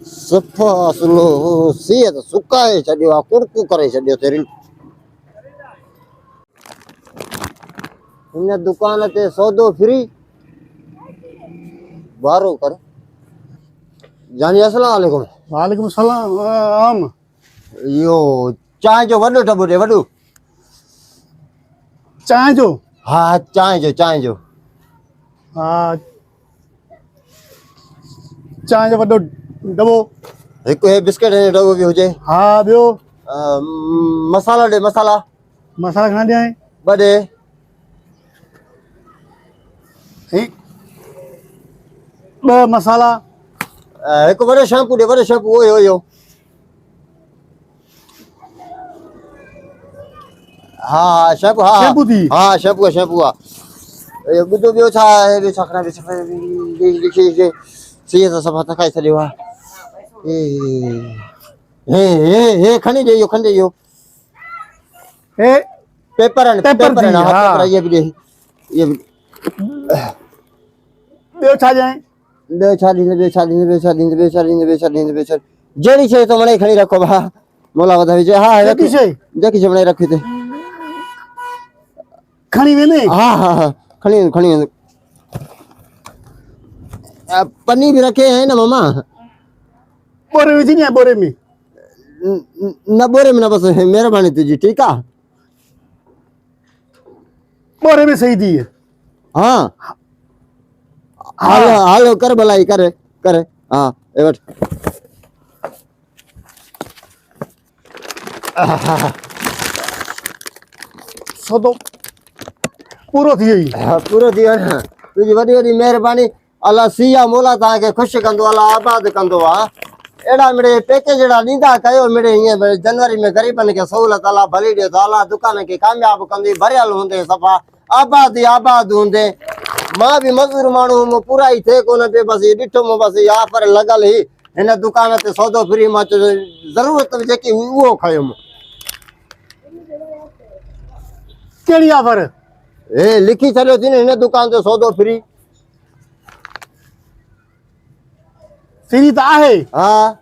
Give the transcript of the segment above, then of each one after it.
सफ़ा सुलो सीअ त सुकाए छॾियो आहे, कुड़कू करे छॾियो तेरी। हिन दुकान ते सौदो फ्री, बारो कर। जानी अस्सलाम वालेकुम। वालेकुम सलाम। इहो चांहि जो वॾो टब ॾे, वॾो। चांहि जो? हा चांहि जो। हा चांहि जो वॾो दॿो। हिकु हे बिस्किट जो दॿो बि हुजे। हा ॿियो? मसाला ॾे, मसाला। मसाला घणा ॾियां? ॿ ॾे। ॿ मसाला। हिकु वॾो शैम्पू ॾे, वॾो शैम्पू। ओयो हा शैम्पू। हा शैम्पू थी? हा शैम्पू आहे। ॿुधो ॿियो छा आहे? ॿियो छा खणा? लिखी सीअ त सफ़ा थकाए छॾियो आहे। हे खणी ॾे, इहो खणी ॾे। इहो हे पेपर आहिनि, पेपर थी? हा हा पेपर। इहे बि ॾे, इहे बि। ॿियो छा ॾियां? ॿियो छा ॾींदे? जहिड़ी शइ थो वणे खणी रखो भाउ, मोला वधाए विझे। हा जेकी शइ जेकी शइ वणे रख हिते। खणी वेंदे? हा खणी वेंदो। पन्नी बि रखे है न मामा। बोरे में विझी ॾियां? बोरे में न, बोरे में न, बसि महिरबानी तुंहिंजी। ठीकु आहे। बोरे में सही थी। हा हलो कर भलाई, कर। हा हे वठ। सौदो पूरो थी वई। हा पूरो थी वियो न। तुंहिंजी वॾी वॾी महिरबानी। अलाह सिया मोला तव्हांखे ख़ुशि कंदो, अलाह आबाद कंदो आहे। अहिड़ा मिड़े पैकेज अहिड़ा ॾींदा कयो मिड़े। हीअं जनवरी में ग़रीबनि खे सहूलियत अलाह भली ॾियो त अलाह दुकान खे कामयाबु कंदी। भरियल हूंदे सफ़ा, आबाद हूंदे। मां बि मज़दूर माण्हू हुउमि, पूरा ई थिए कोन पियो। बसि ॾिठो बसि ऑफर लॻल हुई हिन दुकान ते, सौदो फ्री। मां चयो ज़रूरत जेकी हुई उहो खयुमि। कहिड़ी ऑफर? हे लिखी छॾियो थी न, हिन दुकान ते सौदो फ्री। फ्री त आहे। हा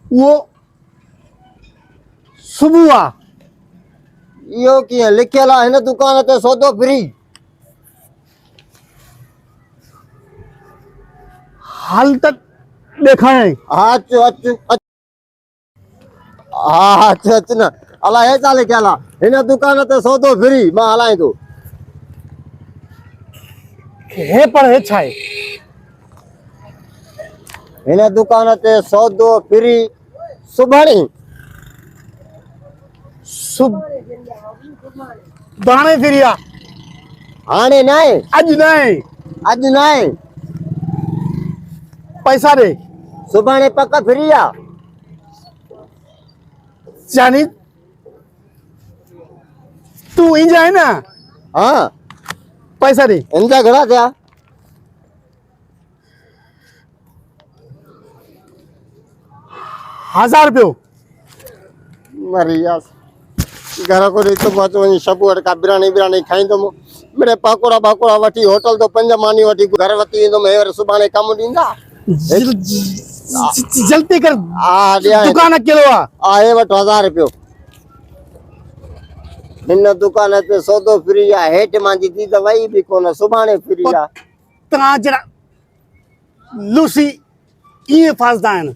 उहो सुबुह आहे। इहो कीअं लिखियल आहे? हिन दुकान ते सौदो फ्री। हाल त ॾेखारे। हा अचु। हा अच न। अलाए हे छा लिखियल आहे? हिन दुकान ते सौदो फ्री। मां हलाए थो। हे पर हे छा आहे? हिन दुकान ते सौदो फ्री सुभाणे। सुभाणे फ्री आहे? हाणे न आहे, अॼु न आहे। अॼु न आहे। पैसा ॾे। सुभाणे पक फ्री आहे। यानी तूं ईंदे आहे न? हा पैसा ॾे। हिनजा घणा थिया? 1000 रुपयो। मरी वियासीं। घर को ॾिठो मां चयो वञी शबू वटि का बिरयानी खाईंदुमि। मिड़े पाकोड़ा वठी होटल तो 5 मानी वठी घर वठी ईंदुमि। हे वरी सुभाणे कमु ॾींदा? जल्दी कर, हा ॾियां। दुकान अकेलो आहे। हा हे वठो 1000 रुपयो। हिन दुकान ते सौदो फ्री आहे। हेठि मुंहिंजी दी त वई बि कोन। सुभाणे फ्री आहे। तव्हां जहिड़ा लूसी ईअं फासदा आहिनि।